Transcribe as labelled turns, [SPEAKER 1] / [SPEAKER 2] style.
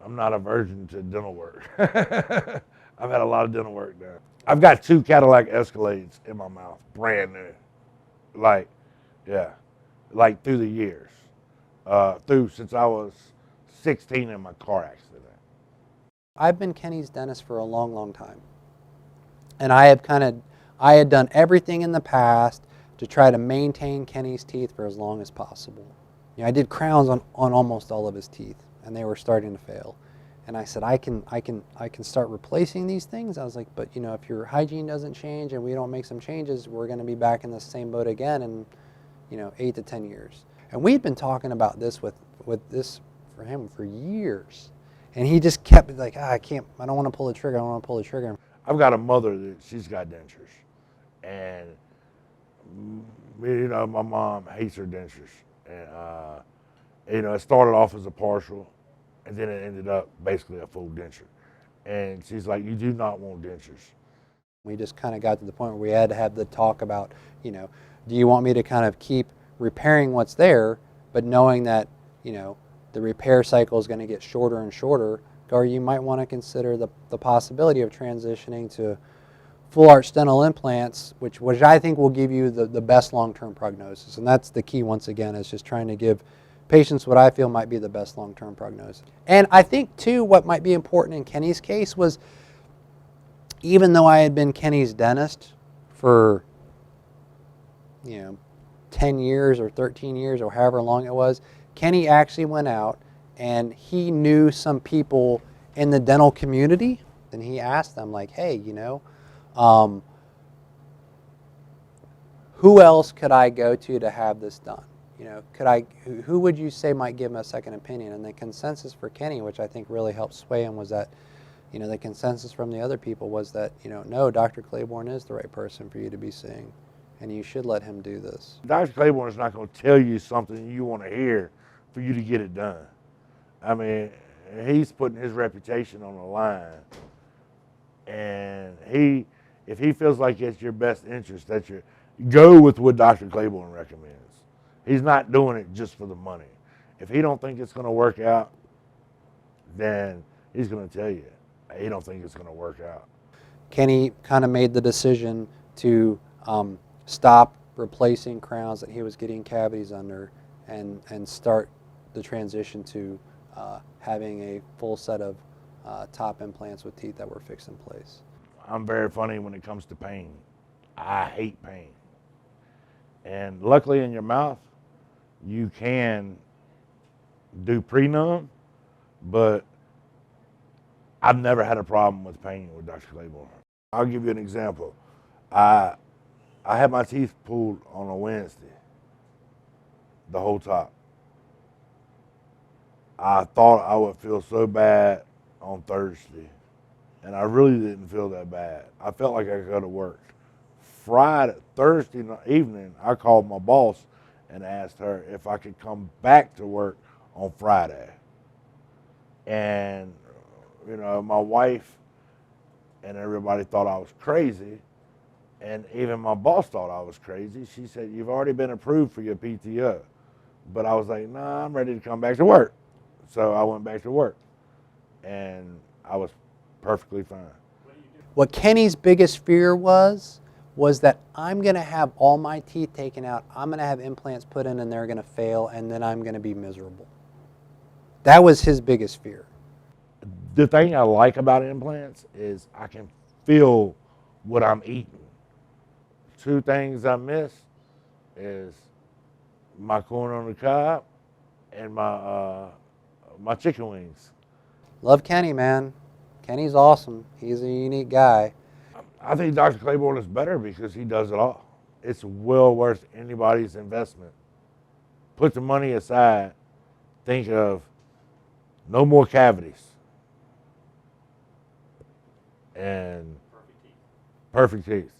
[SPEAKER 1] I'm not a virgin to dental work. I've had a lot of dental work done. I've got 2 Cadillac Escalades in my mouth, brand new. Like, yeah, like through the years. Since I was 16 in my car accident.
[SPEAKER 2] I've been Kenny's dentist for a long, long time. And I had done everything in the past to try to maintain Kenny's teeth for as long as possible. You know, I did crowns on almost all of his teeth, and they were starting to fail. And I said, I can start replacing these things. I was like, but you know, if your hygiene doesn't change and we don't make some changes, we're going to be back in the same boat again in, you know, 8 to 10 years. And we'd been talking about this with this for him for years. And he just kept like, I don't want to pull the trigger. I don't want to pull the trigger.
[SPEAKER 1] I've got a mother that she's got dentures, and you know, my mom hates her dentures, and you know, it started off as a partial, and then it ended up basically a full denture. And she's like, you do not want dentures.
[SPEAKER 2] We just kind of got to the point where we had to have the talk about, you know, do you want me to kind of keep repairing what's there, but knowing that, you know, the repair cycle is going to get shorter and shorter, or you might want to consider the possibility of transitioning to full arch dental implants, which I think will give you the best long-term prognosis. And that's the key, once again, is just trying to give patients what I feel might be the best long-term prognosis. And I think, too, what might be important in Kenny's case was, even though I had been Kenny's dentist for, you know, 10 years or 13 years or however long it was, Kenny actually went out and he knew some people in the dental community, and he asked them, like, hey, you know, who else could I go to have this done? You know, who would you say might give him a second opinion? And the consensus for Kenny, which I think really helped sway him, was that, you know, the consensus from the other people was that, you know, no, Dr. Claiborne is the right person for you to be seeing, and you should let him do this.
[SPEAKER 1] Dr. Claiborne is not going to tell you something you want to hear for you to get it done. I mean, he's putting his reputation on the line, and if he feels like it's your best interest, go with what Dr. Claiborne recommends. He's not doing it just for the money. If he don't think it's going to work out, then he's going to tell you he don't think it's going to work out.
[SPEAKER 2] Kenny kind of made the decision to stop replacing crowns that he was getting cavities under, and start the transition to having a full set of top implants with teeth that were fixed in place.
[SPEAKER 1] I'm very funny when it comes to pain. I hate pain. And luckily in your mouth, you can do pre-numb, but I've never had a problem with pain with Dr. Claiborne. I'll give you an example. I had my teeth pulled on a Wednesday, the whole top. I thought I would feel so bad on Thursday, and I really didn't feel that bad. I felt like I could have worked. Thursday evening, I called my boss and asked her if I could come back to work on Friday. And, you know, my wife and everybody thought I was crazy, and even my boss thought I was crazy. She said, you've already been approved for your PTO. But I was like, nah, I'm ready to come back to work. So I went back to work, and I was perfectly fine.
[SPEAKER 2] What Kenny's biggest fear was that I'm going to have all my teeth taken out, I'm going to have implants put in, and they're going to fail, and then I'm going to be miserable. That was his biggest fear.
[SPEAKER 1] The thing I like about implants is I can feel what I'm eating. 2 things I miss is my corn on the cob and my chicken wings.
[SPEAKER 2] Love Kenny, man. Kenny's awesome. He's a unique guy.
[SPEAKER 1] I think Dr. Claiborne is better because he does it all. It's well worth anybody's investment. Put the money aside. Think of no more cavities. And perfect teeth.